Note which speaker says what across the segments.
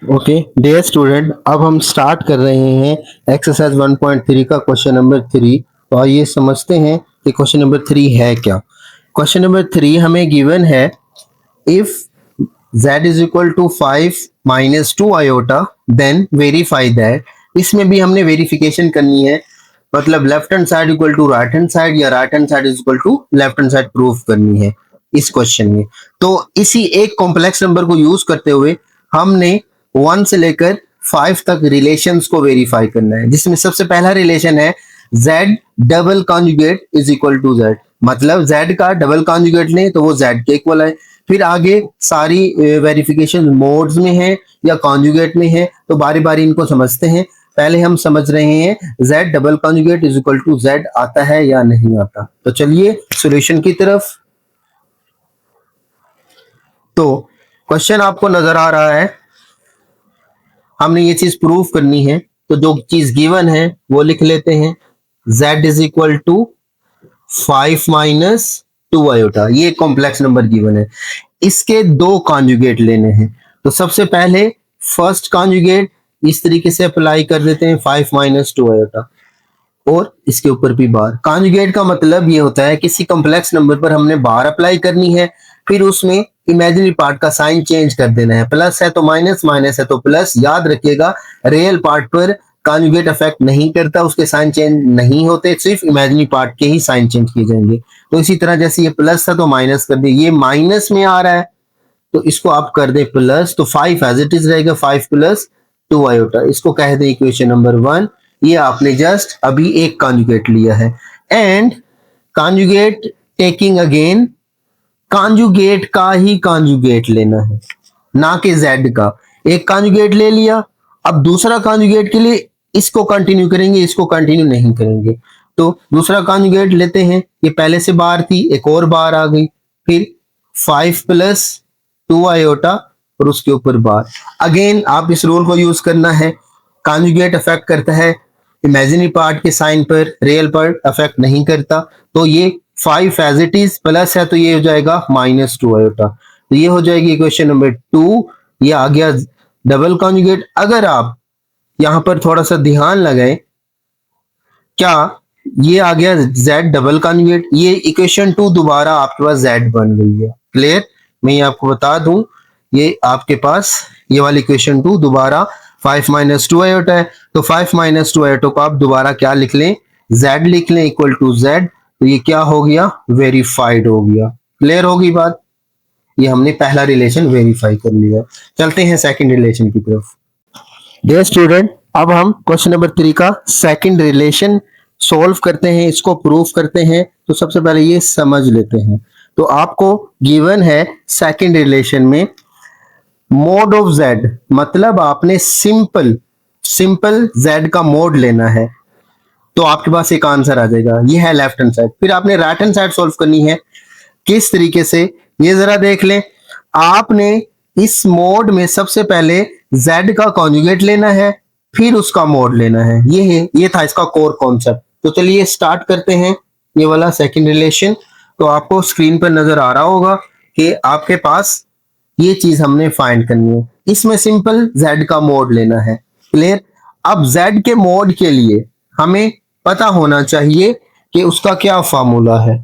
Speaker 1: Okay dear student, अब हम start कर रहे हैं एक्सरसाइज 1.3 का क्वेश्चन नंबर 3। तो आइए समझते हैं कि क्वेश्चन नंबर 3 है क्या। क्वेश्चन नंबर 3 हमें गिवन है, if z is equal to 5 minus 2 iota then verify that. इसमें भी हमने वेरिफिकेशन करनी है, मतलब left hand side equal to right hand side या right hand side is equal to left hand side proof करनी है इस क्वेश्चन में। तो इसी एक कॉम्प्लेक्स नंबर को यूज करते हुए हमने 1 से लेकर 5 तक रिलेशंस को वेरीफाई करना है, जिसमें सबसे पहला रिलेशन है z double conjugate is equal to z। मतलब z का डबल कॉन्जुगेट लें तो वो z के इक्वल है। फिर आगे सारी वेरिफिकेशन मोड्स में है या कॉन्जुगेट में है, तो बारी बारी इनको समझते हैं। पहले हम समझ रहे हैं z double conjugate is equal to z आता है या नहीं आता। तो चलिए सॉल्यूशन की तरफ। तो क्वेश्चन आपको नजर आ रहा है, हमने ये चीज प्रूव करनी है। तो जो चीज गिवन है वो लिख लेते हैं, z is equal to 5 minus 2 iota. ये कॉम्प्लेक्स नंबर गिवन है, इसके दो कॉन्जुगेट लेने हैं। तो सबसे पहले फर्स्ट कॉन्जुगेट इस तरीके से अप्लाई कर देते हैं, 5 माइनस 2 आयोटा, और इसके ऊपर भी बार। कॉन्जुगेट का मतलब ये होता है किसी कॉम्प्लेक्स नंबर पर हमने बार अप्लाई करनी है, फिर उसमें इमेजिनरी पार्ट का साइन चेंज कर देना है। प्लस है तो माइनस, माइनस है तो प्लस। याद रखिएगा रियल पार्ट पर कॉन्जुगेट अफेक्ट नहीं करता, उसके साइन चेंज नहीं होते, सिर्फ इमेजिनरी पार्ट के ही साइन चेंज किए जाएंगे। तो इसी तरह जैसे ये प्लस था तो माइनस कर दे, ये माइनस में आ रहा है तो इसको आप कर दे प्लस, तो 5 एज इट इज रहेगा, 5 प्लस 2 आयोटा। इसको कह दे इक्वेशन नंबर 1। ये आपने जस्ट अभी एक कॉन्जुगेट लिया है। And conjugate taking again, conjugate का ही कॉन्जुगेट लेना है, ना कि z का। एक कॉन्जुगेट ले लिया, अब दूसरा कॉन्जुगेट के लिए इसको कंटिन्यू करेंगे, इसको कंटिन्यू नहीं करेंगे। तो दूसरा कॉन्जुगेट लेते हैं, ये पहले से बार थी, एक और बार आ गई, फिर 5 प्लस 2 आयोटा और उसके ऊपर बार। अगेन आप इस रूल को यूज करना है, कॉन्जुगेट अफेक्ट करता है इमेजिनरी पार्ट के साइन पर, रियल पार्ट अफेक्ट नहीं करता। तो ये 5 एज इट इज, प्लस है तो ये हो जाएगा माइनस 2 आयोटा। तो ये हो जाएगी इक्वेशन नंबर 2। ये आ गया डबल कॉन्जुगेट। अगर आप यहां पर थोड़ा सा ध्यान लगाएं, क्या ये आ गया z डबल कॉन्जुगेट, ये इक्वेशन 2 दोबारा आपके पास z बन गई है। क्लियर? मैं ये आपको बता दूं, ये आपके पास ये वाली इक्वेशन 2 दोबारा 5 माइनस 2 आयोटा है। तो 5 माइनस 2 आयोटा को आप दोबारा क्या लिख लें, z लिख लें इक्वल टू z। तो ये क्या हो गया, वेरीफाइड हो गया। क्लियर होगी बात? ये हमने पहला रिलेशन वेरीफाई कर लिया। चलते हैं सेकंड रिलेशन की तरफ। डियर स्टूडेंट, अब हम क्वेश्चन नंबर 3 का सेकंड रिलेशन सॉल्व करते हैं, इसको प्रूफ करते हैं। तो सबसे पहले ये समझ लेते हैं। तो आपको गिवन है सेकंड रिलेशन में मोड ऑफ z, मतलब आपने सिंपल z का मोड लेना है, तो आपके पास एक आंसर आ जाएगा। ये है लेफ्ट हैंड साइड। फिर आपने राइट हैंड साइड सॉल्व करनी है। किस तरीके से, ये जरा देख लें। आपने इस मोड में सबसे पहले z का कॉन्जुगेट लेना है, फिर उसका मोड लेना है। ये था इसका कोर कॉन्सेप्ट। तो चलिए स्टार्ट करते हैं ये वाला सेकंड रिलेशन। तो आपको स्क्रीन पर नजर आ रहा होगा कि आपके पास ये चीज हमने फाइंड करनी है। इसमें सिंपल z का मोड लेना है। क्लियर? अब z के मोड के लिए हमें पता होना चाहिए कि उसका क्या फार्मूला है।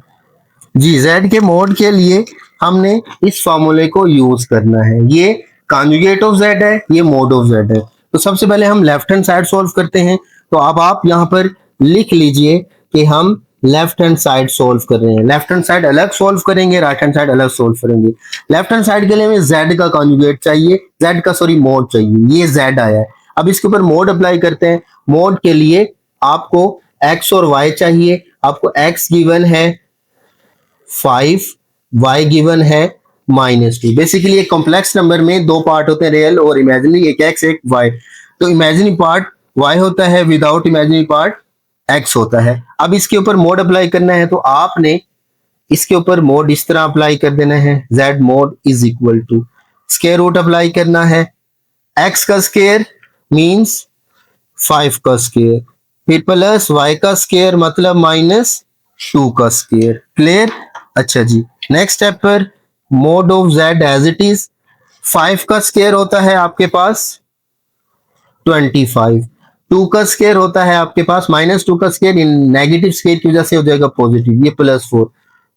Speaker 1: जी, z के मोड के लिए हमने इस फार्मूले को यूज करना है। ये कॉन्जुगेट ऑफ z है, ये मोड ऑफ z है। तो सबसे पहले हम लेफ्ट हैंड साइड सॉल्व करते हैं। तो अब आप यहां पर लिख लीजिए कि हम लेफ्ट हैंड साइड सॉल्व कर रहे हैं। लेफ्ट हैंड साइड अलग सॉल्व करेंगे, राइट हैंड साइड अलग सॉल्व करेंगे। लेफ्ट हैंड साइड के लिए हमें z का कॉन्जुगेट चाहिए, मोड चाहिए। ये z आया है। अब इसके ऊपर मोड अप्लाई करते हैं। मोड के लिए आपको x और y चाहिए। आपको x गिवन है 5, y गिवन है -2। बेसिकली एक कॉम्प्लेक्स नंबर में दो पार्ट होते हैं, रियल और इमेजिनरी, एक x एक y। तो इमेजिनरी पार्ट y होता है, विदाउट इमेजिनरी पार्ट x होता है। अब इसके ऊपर मोड अप्लाई करना है, तो आपने इसके ऊपर मोड इस तरह अप्लाई कर देना है, z mod is equal to square root apply करना है। x का स्क्वायर मींस 5 का स्क्वायर, फिर प्लस y का स्क्वायर मतलब -2 का स्क्वायर। क्लियर? अच्छा जी, नेक्स्ट स्टेप पर mod of z as it is 5 का स्क्वायर होता है आपके पास 25। 2 का स्केयर होता है आपके पास -2 का स्केयर, इन नेगेटिव स्केयर की वजह से हो जाएगा पॉजिटिव, ये +4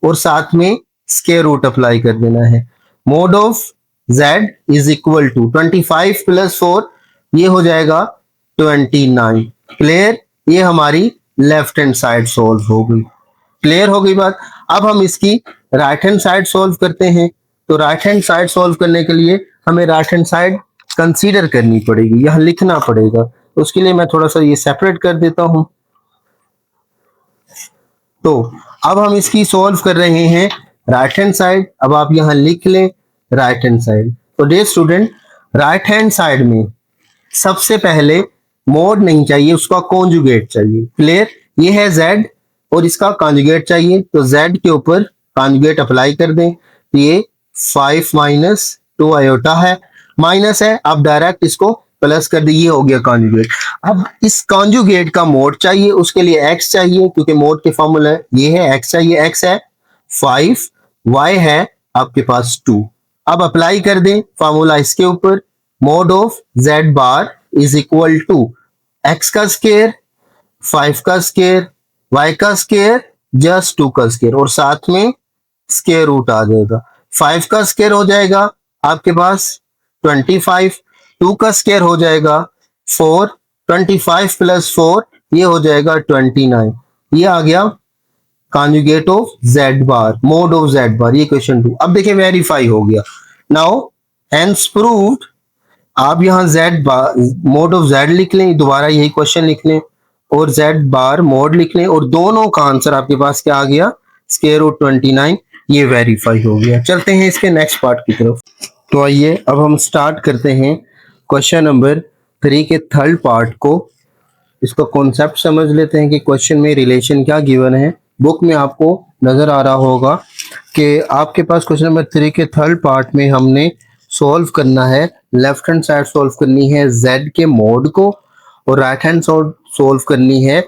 Speaker 1: और साथ में स्केयर रूट अप्लाई कर देना है। Mod of z is equal to 25 + 4, ये हो जाएगा 29। क्लियर, ये हमारी लेफ्ट हैंड साइड सोल्व हो गई। क्लियर हो गई बात। अब हम इसकी राइट हैंड साइड सोल्व करते हैं। तो राइट हैंड साइड सोल्व करने के लिए हमें राइट हैंड साइड कंसीडर करनी पड़ेगी, यहां लिखना पड़ेगा। तो उसके लिए मैं थोड़ा सा ये सेपरेट कर देता हूं। तो अब हम इसकी सोल्व कर रहे हैं राइट हैंड साइड। अब आप यहां लिख लें राइट हैंड साइड। तो dear student, right hand side में सबसे पहले मोड नहीं चाहिए, उसका कॉन्जुगेट चाहिए। क्लियर, ये है z और इसका कॉन्जुगेट चाहिए, तो z के ऊपर कॉन्जुगेट अप्लाई कर दें। तो ये 5 - 2 आयोटा है, माइनस है, आप डायरेक्ट इसको प्लस कर दी, ये हो गया कॉन्जुगेट। अब इस कॉन्जुगेट का मोड चाहिए, उसके लिए x चाहिए, क्योंकि मोड के फॉर्मूला ये है, x चाहिए, x है 5, y है आपके पास 2। अब अप्लाई कर दें फॉर्मूला इसके ऊपर, mod of z bar is equal to x का स्केयर, 5 का स्केयर, y का स्केयर, जस्ट 2 का स्केयर और साथ में स्केयर रूट आ जाएगा। 5 का स्केयर हो जाएगा आपके पास 25, 2 का स्केयर हो जाएगा 4, 25 + 4 ये हो जाएगा 29। ये आ गया conjugate of z bar, mode of z bar, ये क्वेश्चन 2। अब देखिए वेरीफाई हो गया। नाउ हेंस प्रूव्ड, आप यहां z bar mode of z लिख लें, दोबारा यही क्वेश्चन लिख लें और z बार मोड लिख लें और दोनों का आंसर आपके पास क्या आ गया, स्क्वायर रूट 29। ये वेरीफाई हो गया। चलते हैं इसके नेक्स्ट पार्ट की तरफ। तो आइए अब हम स्टार्ट करते हैं क्वेश्चन नंबर 3 के थर्ड पार्ट को। इसका कॉन्सेप्ट समझ लेते हैं कि क्वेश्चन में रिलेशन क्या गिवन है। बुक में आपको नजर आ रहा होगा कि आपके पास क्वेश्चन नंबर 3 के थर्ड पार्ट में हमने सॉल्व करना है, लेफ्ट हैंड साइड सॉल्व करनी है z के मोड को और राइट हैंड सॉल्व करनी है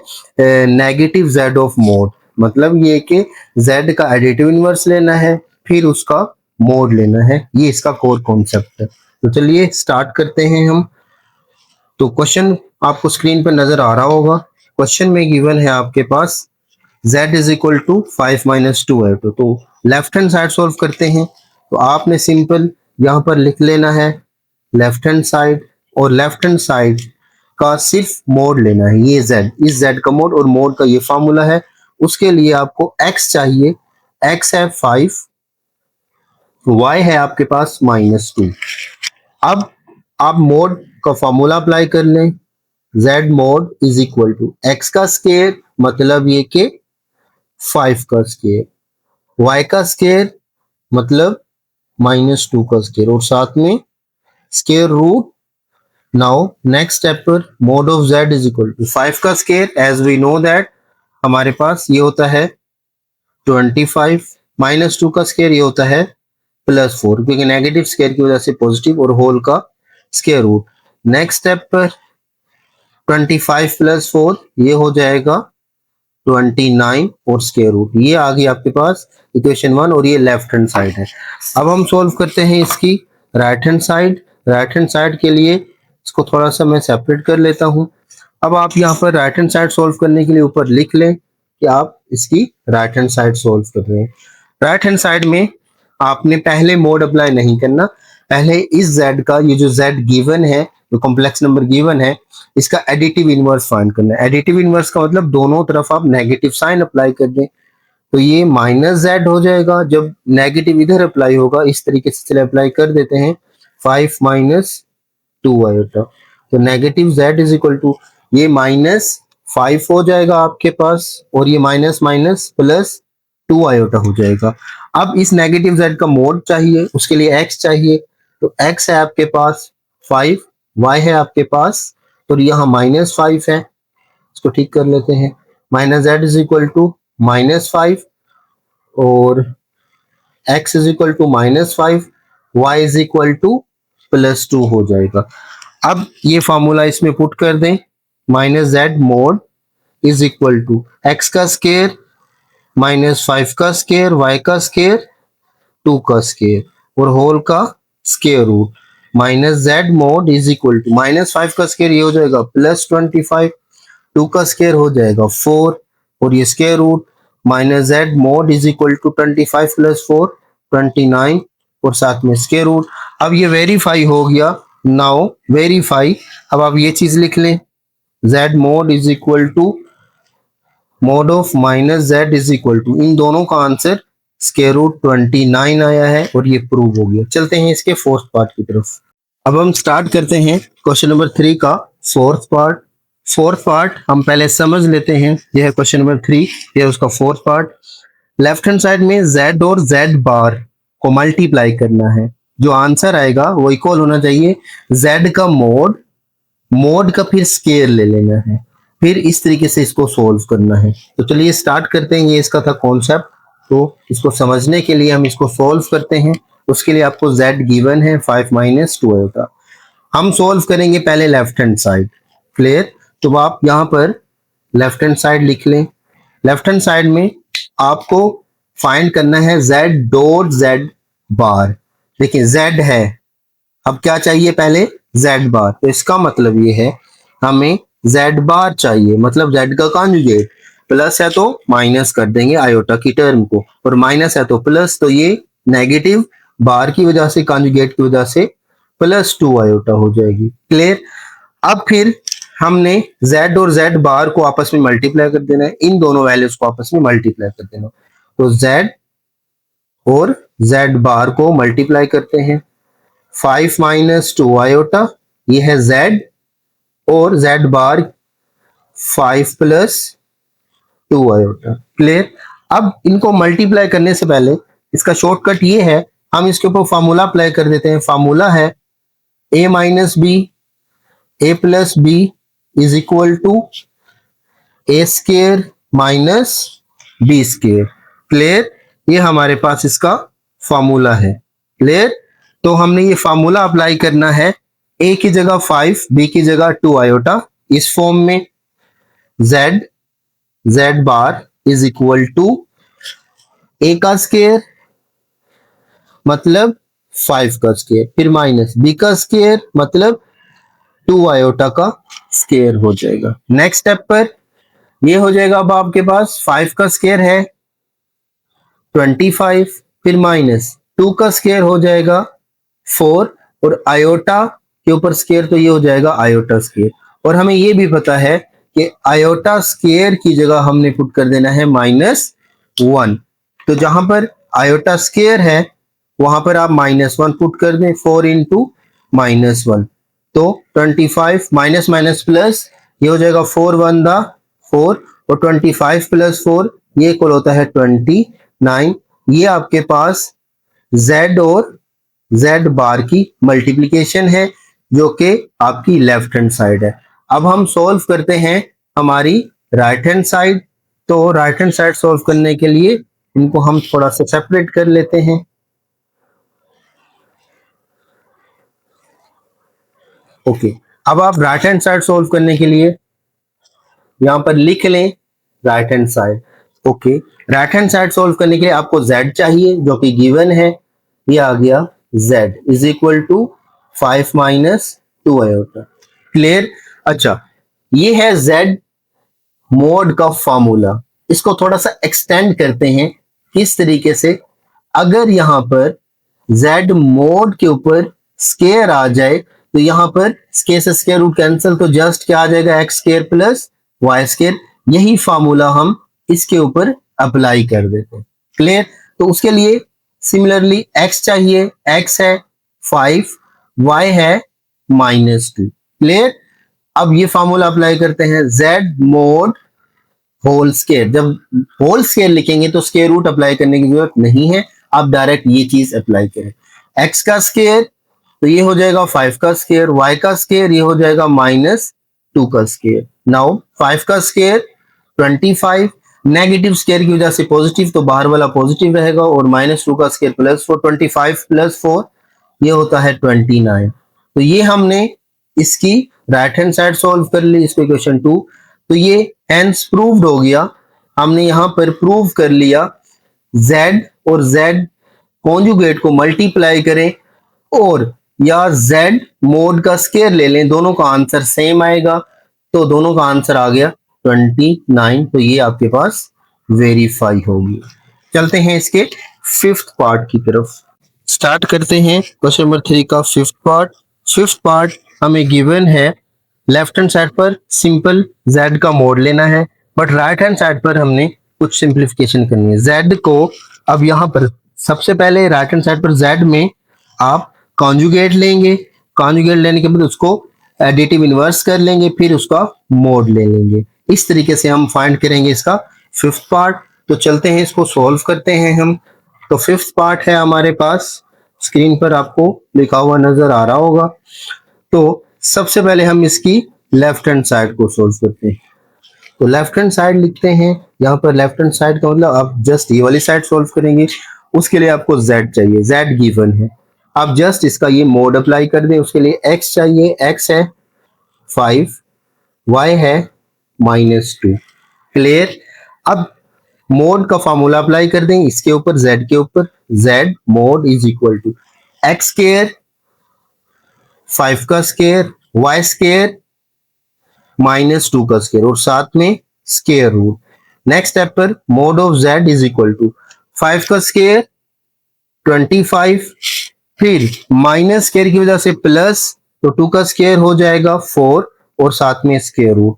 Speaker 1: नेगेटिव z ऑफ मोड। मतलब ये कि z का एडिटिव इनवर्स लेना है, फिर उसका मोड लेना है। ये इसका कोर कॉन्सेप्ट है। तो चलिए स्टार्ट करते हैं हम। तो क्वेश्चन आपको स्क्रीन पर नजर आ रहा होगा। क्वेश्चन में गिवन है आपके पास z इज इक्वल टू 5 - 2 है। तो लेफ्ट हैंड साइड सॉल्व करते हैं। तो आपने सिंपल यहाँ पर लिख लेना है लेफ्ट हैंड साइड, और लेफ्ट हैंड साइड का सिर्फ मोड लेना है, ये z, इस z का मोड और मोड का ये फार्मूला है। उसके लिए आपको x चाहिए, x है 5, y है आपके पास -2। अब आप मोड का फॉर्मूला अप्लाई कर लें, z mod is equal to x का स्केयर, मतलब ये कि 5 का स्केयर, y का स्केयर मतलब -2 का स्केयर और साथ में square root. Now next step पर mod of z is equal to 5 का square, as we know that हमारे पास ये होता है 25, -2 का स्केयर ये होता है +4, क्योंकि नेगेटिव स्केयर की वजह से पॉजिटिव और होल का स्केयर रूट। नेक्स्ट स्टेप पर 25 + 4 ये हो जाएगा 29 और स्केयर रूट, ये आ गई आपके पास इक्वेशन 1 और ये लेफ्ट हैंड साइड है। अब हम सॉल्व करते हैं इसकी right hand side. Right hand side के लिए इसको थोड़ा सा मैं सेपरेट कर लेता हूं। अब आप यहाँ पर राइट हैंड साइड सॉल्व करने के लिए ऊपर लिख लें कि आप इसकी राइट हैंड साइड सॉल्व कर रहे हैं। राइट हैंड साइड में आपने पहले मोड अप्लाई नहीं करना, पहले इस z का, ये जो z गिवन है, जो कॉम्प्लेक्स नंबर गिवन है, इसका एडिटिव इनवर्स फाइंड करना है। एडिटिव इनवर्स का मतलब दोनों तरफ आप नेगेटिव साइन अप्लाई कर दें। तो ये -z हो जाएगा, जब नेगेटिव इधर अप्लाई होगा इस तरीके से, चले अप्लाई कर देते हैं 5 - 2 आयोटा। तो negative z is equal to ये -5 हो जाएगा आपके पास और ये माइनस माइनस +2 आयोटा हो जाएगा। अब इस नेगेटिव z का मोड चाहिए, उसके लिए x चाहिए। तो x है आपके पास 5, y है आपके पास, तो यहाँ -5 है, इसको ठीक कर लेते हैं। -z इज इक्वल टू -5 और x is equal to -5, y is equal to +2 हो जाएगा। अब ये फॉर्मूला इसमें पुट कर दें, -z mod is equal to x का स्केयर -5 का स्केयर, y का स्केयर 2 का स्केयर और होल का square root. Minus z mod is equal to -5 का स्क्वायर ये हो जाएगा +25, 2 का स्क्वायर हो जाएगा 4 और ये square root minus z mod is equal to 25 + 4 29 और साथ में स्क्वायर रूट। अब ये वेरीफाई हो गया। नाउ वेरीफाई, अब आप ये चीज लिख लें, Z mod is equal to mod of minus Z is equal to, इन दोनों का आंसर स्क्वायर रूट 29 आया है और ये प्रूव हो गया। चलते हैं इसके फोर्थ पार्ट की तरफ। अब हम स्टार्ट करते हैं क्वेश्चन नंबर 3 का फोर्थ पार्ट। फोर्थ पार्ट हम पहले समझ लेते हैं। यह है क्वेश्चन नंबर 3, यह है उसका fourth part. Left hand side में z और z बार को मल्टीप्लाई करना है। जो आंसर आएगा वो इक्वल होना चाहिए z का मोड, मोड का फिर स्केयर ले लेना है, फिर इस तरीके से इसको सोल्व करना है। तो चलिए स्टार्ट करते हैं। ये इसका था कॉन्सेप्ट, तो इसको समझने के लिए हम इसको सोल्व करते हैं। उसके लिए आपको z गिवन है 5 - 2 होता। हम सोल्व करेंगे पहले लेफ्ट हैंड साइड। क्लियर? तो आप यहां पर लेफ्ट हैंड साइड लिख लें। लेफ्ट हैंड साइड में आपको फाइंड करना है z डॉट z बार। देखिए z है, अब क्या चाहिए पहले z बार। तो इसका मतलब ये है हमें z बार चाहिए, मतलब z का कॉन्जुगेट। प्लस है तो माइनस कर देंगे आयोटा की टर्म को, और माइनस है तो प्लस, तो ये नेगेटिव बार की वजह से, कॉन्जुगेट की वजह से +2 आयोटा हो जाएगी। क्लियर? अब फिर हमने z और z बार को आपस में मल्टीप्लाई कर देना है, इन दोनों वैल्यूज को आपस में मल्टीप्लाई कर देना। तो z और z बार को मल्टीप्लाई करते हैं, 5 - 2 आयोटा, ये है z और z बार 5 + 2 आयोटा। क्लियर? अब इनको मल्टीप्लाई करने से पहले इसका शॉर्टकट ये है, हम इसके ऊपर फार्मूला अप्लाई कर देते हैं। फार्मूला है a - b, a + b is equal to a square minus b square. Clear? ये हमारे पास इसका फार्मूला है। क्लियर? तो हमने ये फार्मूला अप्लाई करना है, a की जगह 5, b की जगह 2 आयोटा, इस फॉर्म में z bar is equal to a का स्क्वायर मतलब 5 का स्क्वायर, फिर माइनस b का स्क्वायर मतलब 2 आयोटा का स्क्वायर हो जाएगा। नेक्स्ट स्टेप पर ये हो जाएगा, अब आपके पास 5 का स्क्वायर है 25, फिर माइनस 2 का स्क्वायर हो जाएगा 4 और आयोटा के ऊपर स्क्वायर, तो ये हो जाएगा आयोटा स्क्वायर। और हमें ये भी पता है कि आयोटा स्क्वायर की जगह हमने पुट कर देना है -1। तो जहां पर आयोटा स्क्वायर है वहां पर आप -1 पुट कर दें, 4 × -1, तो 25 माइनस माइनस प्लस, ये हो जाएगा 4 × 1 = 4 और 25 + 4 ये इक्वल होता है 29। ये आपके पास z और z बार की मल्टीप्लिकेशन है जो कि आपकी लेफ्ट हैंड साइड है। अब हम सॉल्व करते हैं हमारी राइट हैंड साइड। तो राइट हैंड साइड सॉल्व करने के लिए इनको हम थोड़ा सा सेपरेट कर लेते हैं। ओके, अब आप राइट हैंड साइड सॉल्व करने के लिए यहां पर लिख लें right hand side. Okay, right hand side solve करने के लिए आपको z चाहिए जो कि गिवन है, ये आ गया z is equal to 5 - 2 iota. Clear? अच्छा, ये है z मोड का फॉर्मूला। इसको थोड़ा सा एक्सटेंड करते हैं। किस तरीके से? अगर यहां पर z मोड के ऊपर स्केयर आ जाए तो यहां पर स्केयर से स्केयर रूट कैंसिल, तो जस्ट क्या आ जाएगा x² + y²। यही फॉर्मूला हम इसके ऊपर अप्लाई कर देते हैं। क्लियर? तो उसके लिए सिमिलरली x चाहिए, x है 5, y है -2। क्लियर? अब ये फॉर्मूला अप्लाई करते हैं, z मोड होल स्केयर। जब होल स्केयर लिखेंगे तो स्केयर रूट अप्लाई करने की जरूरत नहीं है, आप डायरेक्ट ये चीज अप्लाई करें। x का स्केयर तो ये हो जाएगा 5 का स्केयर, y का स्केयर ये हो जाएगा -2 का स्केयर। नाउ 5 का स्केयर 25, नेगेटिव स्केयर की वजह से पॉजिटिव, तो बाहर वाला पॉजिटिव रहेगा, और -2 का स्केयर +4, 25 + 4 ये होता है 29। तो ये हमने इसकी राइट हैंड साइड सॉल्व कर ली, इसको इक्वेशन 2। तो ये हेंस प्रूव्ड हो गया। हमने यहां पर प्रूव कर लिया z और z कॉन्जुगेट को मल्टीप्लाई करें और या z मोड का स्क्वायर ले लें, दोनों का आंसर सेम आएगा, तो दोनों का आंसर आ गया 29। तो ये आपके पास वेरीफाई होगी। चलते हैं इसके फिफ्थ पार्ट की तरफ, स्टार्ट करते हैं क्वेश्चन नंबर 3 का फिफ्थ पार्ट। फिफ्थ पार्ट हमें गिवन है, लेफ्ट हैंड साइड पर सिंपल z का मोड लेना है, बट राइट हैंड साइड पर हमने कुछ सिंप्लीफिकेशन करनी है। z को अब यहाँ पर सबसे पहले राइट हैंड साइड पर z में आप कॉन्जुगेट लेंगे, कॉन्जुगेट लेने के बाद उसको एडिटिव इनवर्स कर लेंगे, फिर उसका मोड ले लेंगे। इस तरीके से हम फाइंड करेंगे इसका फिफ्थ पार्ट। तो चलते हैं इसको सॉल्व करते हैं हम। तो फिफ्थ पार्ट है हमारे पास, स्क्रीन पर आपको लिखा हुआ नजर आ रहा होगा। तो सबसे पहले हम इसकी लेफ्ट हैंड साइड को सॉल्व करते हैं। तो लेफ्ट हैंड साइड लिखते हैं, यहाँ पर लेफ्ट हैंड साइड का मतलब आप जस्ट ये वाली साइड सॉल्व करेंगे। उसके लिए आपको z चाहिए, z गिवन है, आप जस्ट इसका ये मोड अप्लाई कर दें। उसके लिए x चाहिए, x है 5, y है -2। क्लियर। अब मोड का फॉर्मूला अप्लाई कर दें इसके ऊपर, z के ऊपर, z mod is equal to x square 5 का स्क्वायर, y स्क्वायर -2 का स्क्वायर और साथ में स्क्वायर रूट। नेक्स्ट स्टेप पर mod of z is equal to 5 का स्क्वायर 25, फिर माइनस स्क्वायर की वजह से प्लस, तो 2 का स्क्वायर हो जाएगा 4 और साथ में स्क्वायर रूट।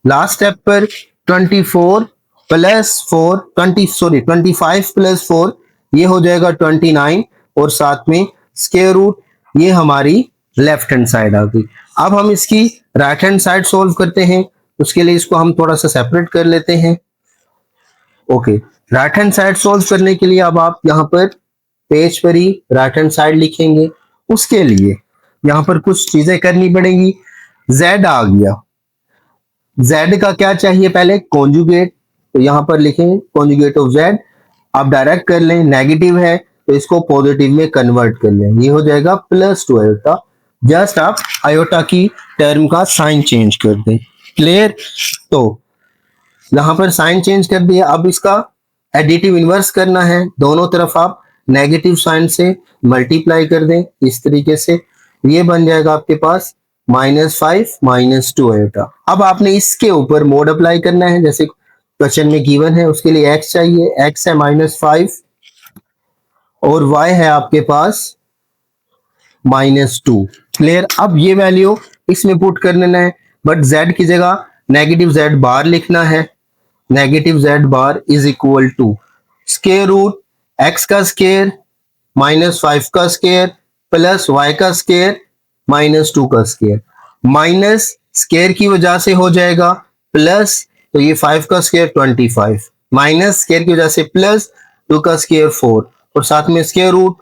Speaker 1: लास्ट स्टेप पर 24 प्लस 4 25 प्लस 4 ये हो जाएगा 29 और साथ में स्क्वायर रूट। ये हमारी लेफ्ट हैंड साइड आ गई। अब हम इसकी राइट हैंड साइड सॉल्व करते हैं। उसके लिए इसको हम थोड़ा सा सेपरेट कर लेते हैं। Okay, right hand side solve करने के लिए अब आप यहाँ पर पेज पर ही राइट हैंड साइड लिखेंगे। उसके लिए यहाँ पर कुछ चीजें करनी पड़ेगी। z आ गया, z का क्या चाहिए, पहले कॉन्जुगेट, तो यहाँ पर लिखेंगे कॉन्जुगेट ऑफ z। आप डायरेक्ट कर लें, नेगेटिव है तो इसको पॉजिटिव में कन्वर्ट कर लें, ये हो जाएगा +2 आयोटा। जस्ट आप आयोटा की टर्म का साइन चेंज कर दें। क्लियर। तो यहाँ पर साइन चेंज कर दिया। अब इसका एडिटिव इनवर्स करना है, दोनों तरफ आप नेगेटिव साइन से मल्टीप्लाई कर दें इस तरीके से, ये बन जाएगा आपके पास -5 -2 आयोटा। अब आपने इसके ऊपर मोड अप्लाई करना है, जैसे क्वेश्चन में गिवन है। उसके लिए x चाहिए, x है -5 और y है आपके पास -2। क्लियर। अब ये वैल्यू इसमें पुट कर लेना है, बट z की जगह नेगेटिव z बार लिखना है। Negative z bar is equal to square root x का स्क्वायर -5 का स्क्वायर प्लस y का स्क्वायर -2 का स्क्वायर। माइनस स्क्वायर की वजह से हो जाएगा प्लस, तो ये 5 का स्क्वायर 25, माइनस स्क्वायर की वजह से प्लस 2 का स्क्वायर 4 और साथ में स्क्वायर रूट,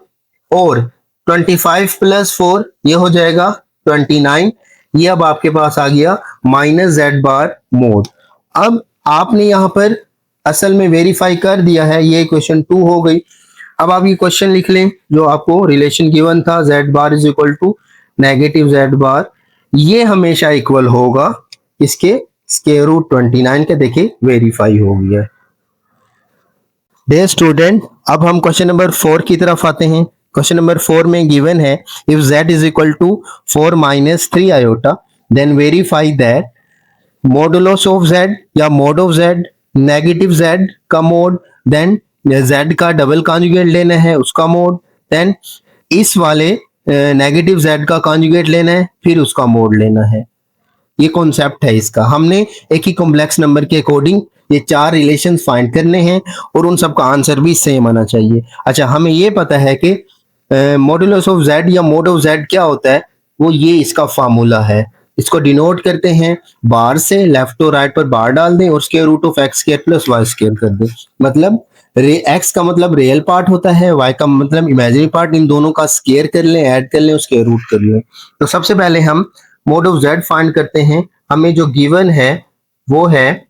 Speaker 1: और 25 प्लस 4 ये हो जाएगा 29। ये अब आपके पास आ गया -z बार मोड। अब आपने यहाँ पर असल में वेरीफाई कर दिया है, ये क्वेश्चन 2 हो गई। अब आप ये क्वेश्चन लिख लें जो आपको रिलेशन गिवन था, z bar is equal to negative z bar, ये हमेशा इक्वल होगा इसके स्क्वायर रूट 29 के। देखिए वेरीफाई हो गया। डियर स्टूडेंट, अब हम क्वेश्चन नंबर 4 की तरफ आते हैं। क्वेश्चन नंबर 4 में गिवन है if z is equal to 4 -3 iota then verify that modulus of z या mod of z negative z का मोड, देन z का डबल कॉन्जुगेट लेना है उसका मोड, देन इस वाले नेगेटिव z का कॉन्जुगेट लेना है फिर उसका मोड लेना है। ये कॉन्सेप्ट है इसका। हमने एक ही कॉम्प्लेक्स नंबर के अकॉर्डिंग ये 4 रिलेशन फाइंड करने हैं और उन सब का आंसर भी सेम आना चाहिए। अच्छा, हमें ये पता है कि मॉडुलस ऑफ z या मोड ऑफ z क्या होता है, वो ये इसका फार्मूला है। इसको डिनोट करते हैं बार से, लेफ्ट और राइट पर बार डाल दें और square root of x square plus y square कर दें। मतलब x का मतलब रियल पार्ट होता है, y का मतलब इमेजिनरी पार्ट, इन दोनों का स्क्वायर कर लें, ऐड कर लें, स्क्वायर रूट कर लें। तो सबसे पहले हम मोड ऑफ z फाइंड करते हैं। हमें जो गिवन है वो है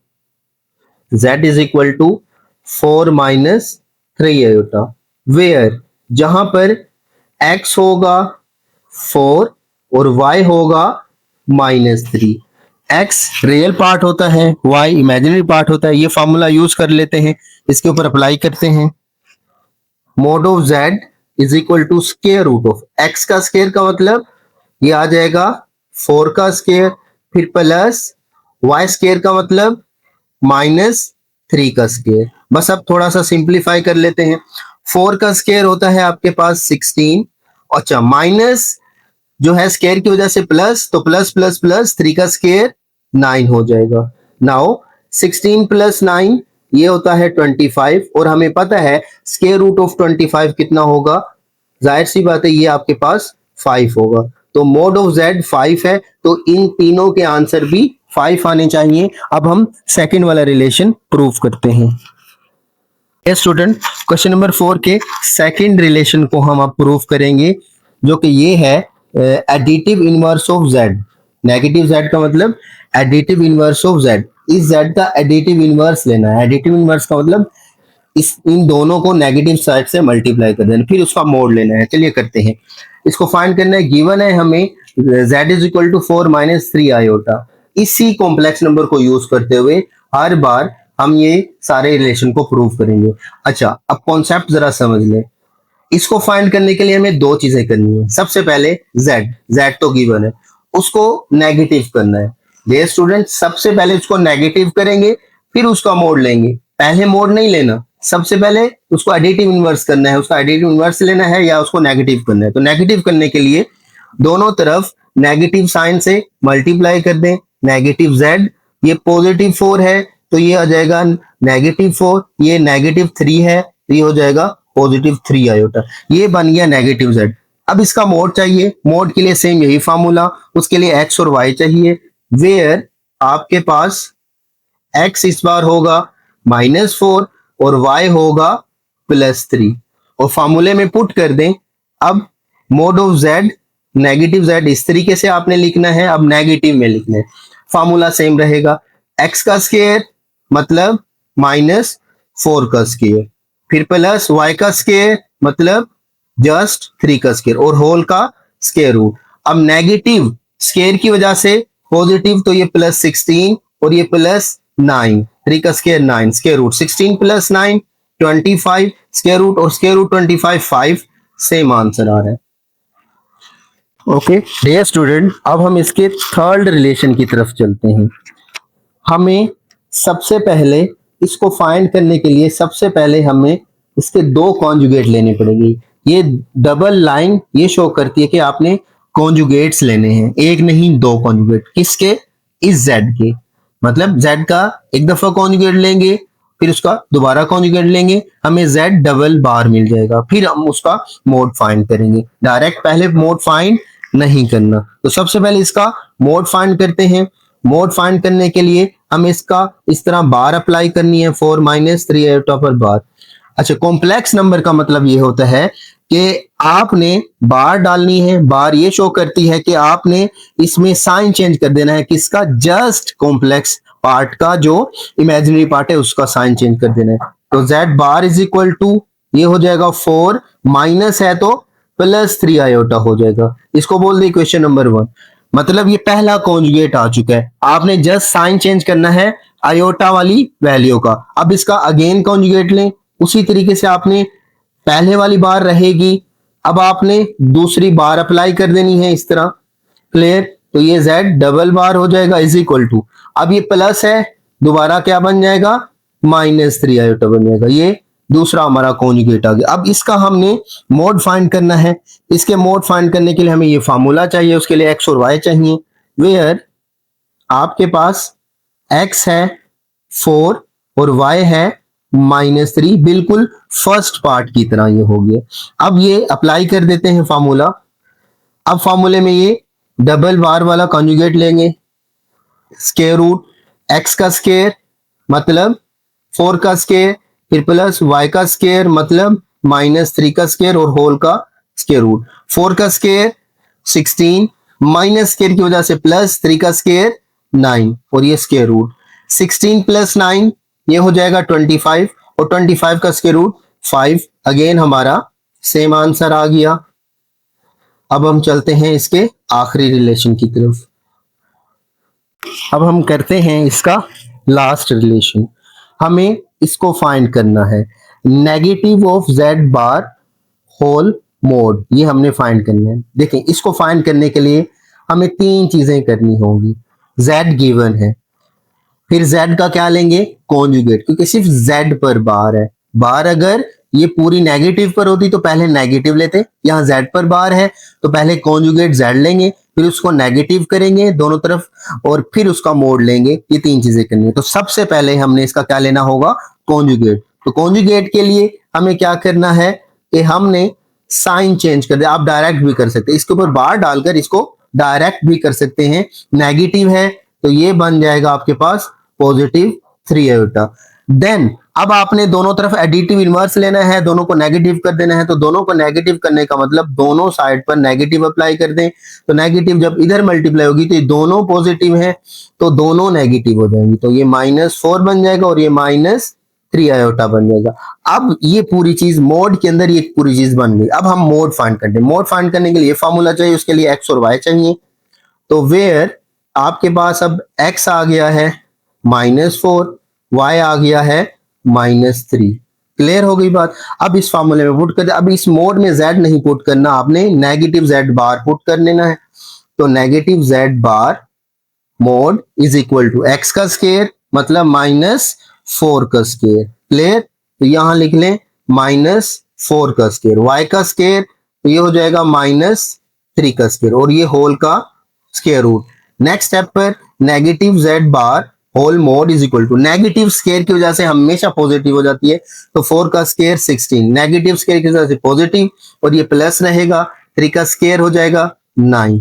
Speaker 1: z is equal to 4 -3 iota, where जहां पर x होगा 4 और y होगा -3। x रियल पार्ट होता है, y इमेजिनरी पार्ट होता है। ये फॉर्मूला यूज कर लेते हैं, इसके ऊपर अप्लाई करते हैं। Mod of z is equal to square root of x का स्क्वायर का मतलब ये आ जाएगा 4 का स्क्वायर, फिर प्लस y स्क्वायर का मतलब -3 का स्क्वायर। बस अब थोड़ा सा सिंप्लीफाई कर लेते हैं। 4 का स्क्वायर होता है आपके पास 16, अच्छा माइनस जो है स्क्वायर की वजह से प्लस, तो प्लस प्लस प्लस 3 का स्क्वायर 9 हो जाएगा। नाउ 16 प्लस 9 ये होता है 25, और हमें पता है स्क्वायर रूट ऑफ 25 कितना होगा, जाहिर सी बात है ये आपके पास 5 होगा। तो मोड ऑफ z 5 है, तो इन तीनों के आंसर भी 5 आने चाहिए। अब हम सेकंड वाला रिलेशन प्रूव करते हैं। स्टूडेंट, क्वेश्चन नंबर 4 के सेकंड रिलेशन को हम अब प्रूव करेंगे, जो कि ये है additive inverse of z। Negative z का मतलब एडिटिव इनवर्स ऑफ z। इस z का एडिटिव इनवर्स लेना है। एडिटिव इनवर्स का मतलब इन दोनों को नेगेटिव साइड से मल्टीप्लाई कर देना, फिर उसका मोड लेना है। चलिए करते हैं। इसको फाइंड करना है। गिवन है हमें z is equal to 4 - 3 iota. इसी कॉम्प्लेक्स नंबर को यूज करते हुए हर बार हम ये सारे रिलेशन को प्रूव करेंगे। अच्छा, अब कॉन्सेप्ट जरा समझ लें। इसको फाइंड करने के लिए हमें दो चीजें करनी है। सबसे पहले z तो गिवन है, उसको नेगेटिव करना है। ये स्टूडेंट, सबसे पहले उसको नेगेटिव करेंगे, फिर उसका मोड लेंगे। पहले मोड नहीं लेना, सबसे पहले उसको एडिटिव इनवर्स करना है। उसका एडिटिव इनवर्स लेना है या उसको नेगेटिव करना है। तो नेगेटिव करने के लिए दोनों तरफ नेगेटिव साइन से मल्टीप्लाई कर दें। नेगेटिव z, ये पॉजिटिव 4 है तो ये आ जाएगा नेगेटिव 4, ये नेगेटिव 3 है तो ये हो जाएगा पॉजिटिव 3 आयोटा। ये बन गया नेगेटिव z। अब इसका मोड चाहिए। मोड के लिए सेम यही फार्मूला, उसके लिए x और y चाहिए। वेयर आपके पास x इस बार होगा -4 और y होगा +3, और फार्मूले में पुट कर दें। अब mode of z, negative z इस तरीके से आपने लिखना है, अब नेगेटिव में लिखना है। फार्मूला सेम रहेगा, x का स्क्वायर मतलब -4 का स्क्वायर, फिर प्लस y का स्क्वायर मतलब जस्ट 3 का स्क्वायर, और होल का स्क्वायर रूट। अब नेगेटिव स्क्वायर की वजह से पॉजिटिव, तो ये +16 और ये +9, 3 का square 9, square root 16 + 9 25, square root और स्क्वायर रूट 25 5, सेम आंसर आ रहा है। ओके डियर स्टूडेंट, अब हम इसके थर्ड रिलेशन की तरफ चलते हैं। हमें सबसे पहले इसको फाइंड करने के लिए सबसे पहले हमें इसके दो कॉन्जुगेट लेने पड़ेंगे। ये डबल लाइन ये शो करती है कि आपने कॉन्जुगेट्स लेने हैं, एक नहीं दो कॉन्जुगेट। किसके? इस z के, मतलब z का एक दफा कॉन्जुगेट लेंगे, फिर उसका दोबारा कॉन्जुगेट लेंगे, हमें z डबल बार मिल जाएगा। फिर हम उसका मोड फाइंड करेंगे। डायरेक्ट पहले मोड फाइंड नहीं करना। तो सबसे पहले इसका मोड फाइंड करते हैं। मोड फाइंड करने के लिए हमें इसका इस तरह बार अप्लाई करनी है, 4 - 3 आयोटा पर बार। अच्छा, कॉम्प्लेक्स नंबर का मतलब ये होता है कि आपने बार डालनी है। बार ये शो करती है कि आपने इसमें साइन चेंज कर देना है। किसका? जस्ट कॉम्प्लेक्स पार्ट का, जो इमेजिनरी पार्ट है उसका साइन चेंज कर देना है। तो z bar is equal to ये हो जाएगा 4, माइनस है तो +3 आयोटा हो जाएगा। इसको बोल दे इक्वेशन नंबर 1। मतलब ये पहला कॉन्जुगेट आ चुका है, आपने जस्ट साइन चेंज करना है आयोटा वाली वैल्यू का। अब इसका अगेन कॉन्जुगेट लें, उसी तरीके से आपने पहले वाली बार रहेगी, अब आपने दूसरी बार अप्लाई कर देनी है इस तरह। क्लियर? तो ये z डबल बार हो जाएगा इज इक्वल टू, अब ये प्लस है, दोबारा क्या बन जाएगा? -3 आयोटा बन जाएगा। ये दूसरा हमारा कॉन्जुगेट आ गया। अब इसका हमने मोड फाइंड करना है। इसके मोड फाइंड करने के लिए हमें ये फार्मूला चाहिए, उसके लिए x और y चाहिए। वेयर आपके पास x है 4 और y है -3, बिल्कुल फर्स्ट पार्ट की तरह ये हो गया। अब ये अप्लाई कर देते हैं फार्मूला। अब फार्मूले में ये डबल बार वाला कॉन्जुगेट लेंगे, स्क्वायर रूट x का स्क्वायर मतलब 4 का स्क्वायर, फिर प्लस y का स्क्वायर मतलब -3 का स्क्वायर, और होल का स्क्वायर रूट। 4 का स्क्वायर 16, माइनस स्क्वायर की वजह से +3 का स्क्वायर 9, और ये स्क्वायर रूट 16 + 9 ये हो जाएगा 25, और 25 का स्क्वायर रूट 5। अगेन हमारा सेम आंसर आ गया। अब हम चलते हैं इसके आखिरी रिलेशन की तरफ। अब हम करते हैं इसका लास्ट रिलेशन। हमें इसको फाइंड करना है, negative of z bar whole mod, ये हमने फाइंड करना है। देखें, इसको फाइंड करने के लिए हमें तीन चीजें करनी होंगी। z गिवन है, फिर z का क्या लेंगे, कॉन्जुगेट, क्योंकि सिर्फ z पर बार है। बार अगर ये पूरी नेगेटिव पर होती तो पहले नेगेटिव लेते, यहाँ z पर बार है तो पहले कॉन्जुगेट z लेंगे, फिर उसको नेगेटिव करेंगे दोनों तरफ, और फिर उसका मोड लेंगे। ये तीन चीजें करनी है। तो सबसे पहले हमने इसका क्या लेना होगा, कॉन्जुगेट। तो कॉन्जुगेट के लिए हमें क्या करना है कि हमने साइन चेंज कर दिया। आप डायरेक्ट भी कर सकते हैं, इसके ऊपर बार डालकर इसको डायरेक्ट भी कर सकते हैं। नेगेटिव है तो ये बन जाएगा आपके पास पॉजिटिव 3 आयोटा। देन अब आपने दोनों तरफ एडिटिव इनवर्स लेना है, दोनों को नेगेटिव कर देना है। तो दोनों को नेगेटिव करने का मतलब दोनों साइड पर नेगेटिव अप्लाई कर दें। तो नेगेटिव जब इधर मल्टीप्लाई होगी तो ये दोनों पॉजिटिव है तो दोनों नेगेटिव हो जाएंगी। तो ये -4 बन जाएगा और ये -3 आयोटा बन जाएगा। अब ये पूरी चीज मोड के अंदर ये पूरी चीज बन गई। अब हम मोड फाइंड करते हैं। मोड फाइंड करने के लिए फार्मूला चाहिए, उसके लिए x और y चाहिए। तो वेयर आपके पास अब x आ गया है -4, y आ गया है -3। क्लियर हो गई बात। अब इस फार्मूले में पुट कर दे। अब इस मोड में z नहीं पुट करना, आपने नेगेटिव z बार पुट कर लेना है। तो negative z bar mod is equal to x का स्क्वायर मतलब -4 का स्क्वायर। क्लियर। तो यहां लिख लें -4 का स्क्वायर, y का स्क्वायर तो ये हो जाएगा -3 का स्क्वायर, और ये होल का स्क्वायर रूट। नेक्स्ट स्टेप पर negative z bar whole mod is equal to, negative square की वजह से हमेशा पॉजिटिव हो जाती है, तो 4 का स्क्वायर 16, नेगेटिव स्क्वायर की वजह से पॉजिटिव, और ये प्लस रहेगा, 3 का स्क्वायर हो जाएगा 9।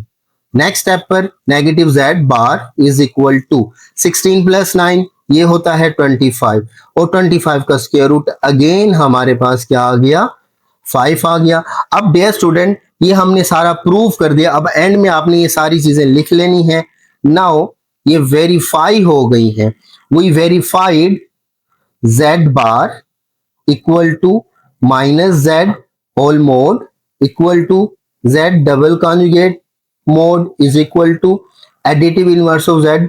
Speaker 1: नेक्स्ट स्टेप पर negative z bar is equal to 16 plus 9 ये होता है 25, और 25 का स्क्वायर रूट अगेन हमारे पास क्या आ गया, 5 आ गया। अब डियर स्टूडेंट ये हमने सारा प्रूफ कर दिया। अब एंड में आपने ये सारी चीजें लिख लेनी है। नाउ ये वेरीफाई हो गई है। We verified z bar equal to -z whole mod equal to z double conjugate mod is equal to additive inverse of z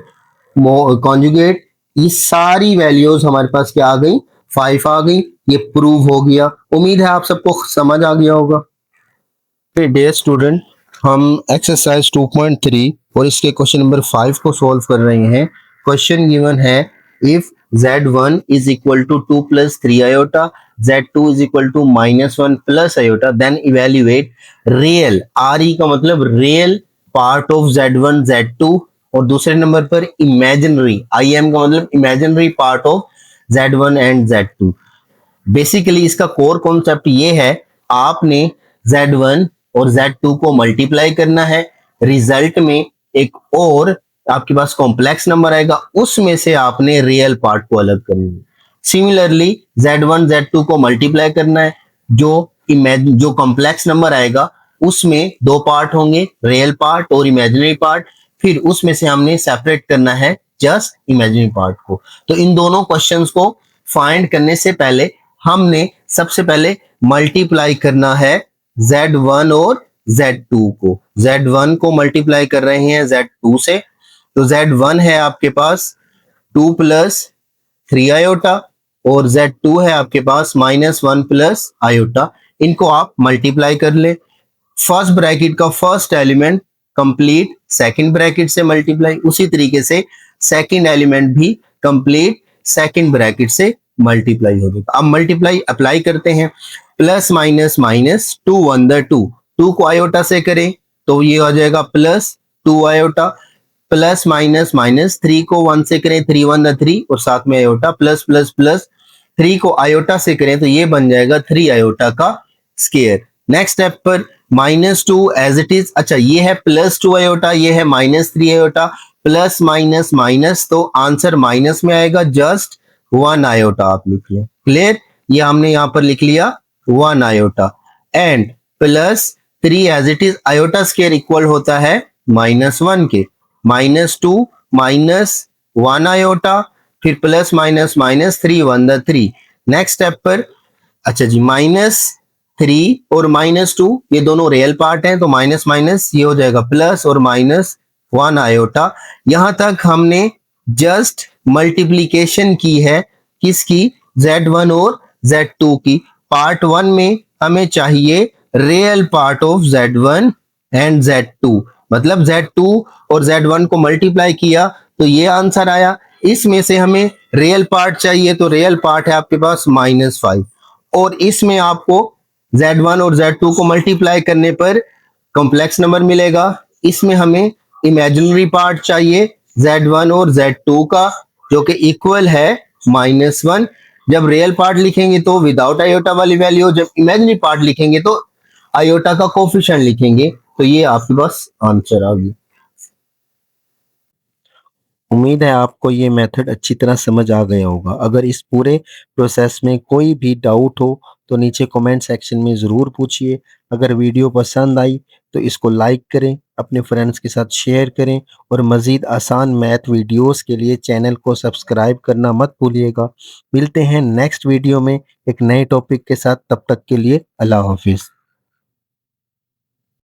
Speaker 1: conjugate. ये सारी वैल्यूज हमारे पास क्या आ गई, 5 आ गई। ये प्रूव हो गया। उम्मीद है आप सबको समझ आ गया होगा। डियर स्टूडेंट हम एक्सरसाइज 2.3 और इसके क्वेश्चन नंबर 5 को सॉल्व कर रहे हैं। क्वेश्चन गिवन है if z1 is equal to 2 plus 3 iota, z2 is equal to -1 plus iota, then evaluate real, R E का मतलब real part of z1 z2, और दूसरे नंबर पर इमेजिनरी, आई एम का मतलब imaginary part of z1 and z2। Basically इसका core concept ये है, आपने z1 और z2 को मल्टीप्लाई करना है, रिजल्ट में एक और आपके पास कॉम्प्लेक्स नंबर आएगा, उसमें से आपने रियल पार्ट को अलग करना है। सिमिलरली z1 z2 को मल्टीप्लाई करना है, जो कॉम्प्लेक्स नंबर आएगा उसमें दो पार्ट होंगे, रियल पार्ट और इमेजिनरी पार्ट, फिर उसमें से हमने सेपरेट करना है जस्ट इमेजिनरी पार्ट को। तो इन दोनों क्वेश्चंस को फाइंड करने से पहले हमने सबसे पहले मल्टीप्लाई करना है z1 और z2 को। z1 को मल्टीप्लाई कर रहे हैं z2 से, तो z1 है आपके पास 2 प्लस 3 आयोटा और z2 है आपके पास -1 प्लस आयोटा। इनको आप मल्टीप्लाई कर ले। फर्स्ट ब्रैकेट का first element complete second bracket से मल्टीप्लाई, उसी तरीके से सेकंड एलिमेंट भी कंप्लीट सेकंड ब्रैकेट से मल्टीप्लाई हो जाएगा। अब मल्टीप्लाई अप्लाई करते हैं, प्लस माइनस माइनस 2 1 2, 2 को आयोटा से करें तो ये हो जाएगा plus 2 iota, plus minus minus 3 को 1 से करें 3 1 3 और साथ में आयोटा, प्लस प्लस प्लस 3 को आयोटा से करें तो ये बन जाएगा 3 आयोटा का स्क्वायर। नेक्स्ट स्टेप पर -2 एज इट इज, अच्छा ये है +2 आयोटा, ये है -3 आयोटा, प्लस माइनस माइनस तो आंसर माइनस में आएगा, जस्ट 1 आयोटा आप लिख लें। क्लियर, ये हमने यहां पर लिख लिया 1 iota, and plus 3 as it is, iota square equal होता है -1 के, -2 -1 आयोटा, फिर plus minus minus 3 1 3। Next step पर अच्छा जी -3 और -2 ये दोनों रियल पार्ट हैं, तो माइनस माइनस ये हो जाएगा प्लस और -1 आयोटा। यहां तक हमने जस्ट मल्टीप्लीकेशन की है, किसकी, z1 और z2 की। पार्ट 1 में हमें चाहिए real part of Z1 and Z2, मतलब Z2 और Z1 को मल्टीप्लाई किया तो ये आंसर आया। इसमें से हमें रियल पार्ट चाहिए, तो रियल पार्ट है आपके पास -5, और इसमें आपको Z1 और Z2 को मल्टीप्लाई करने पर कॉम्प्लेक्स नंबर मिलेगा। इसमें हमें इमेजिनरी पार्ट चाहिए Z1 और Z2 का, जो कि इक्वल है -1। जब रियल पार्ट लिखेंगे तो विदाउट आयोटा वाली वैल्यू, जब इमेजिनरी पार्ट लिखेंगे तो आयोटा का कोफिशिएंट लिखेंगे। तो ये आपके पास आंसर आ गया।
Speaker 2: उम्मीद है आपको ये मेथड अच्छी तरह समझ आ गया होगा। अगर इस पूरे प्रोसेस में कोई भी डाउट हो तो नीचे कमेंट सेक्शन में ज़रूर पूछिए। अगर वीडियो पसंद आई तो इसको लाइक करें, अपने फ्रेंड्स के साथ शेयर करें, और मज़ीद आसान मैथ वीडियोस के लिए चैनल को सब्सक्राइब करना मत भूलिएगा। मिलते हैं नेक्स्ट वीडियो में एक नए टॉपिक के साथ, तब तक के लिए अल्लाह हाफिज़।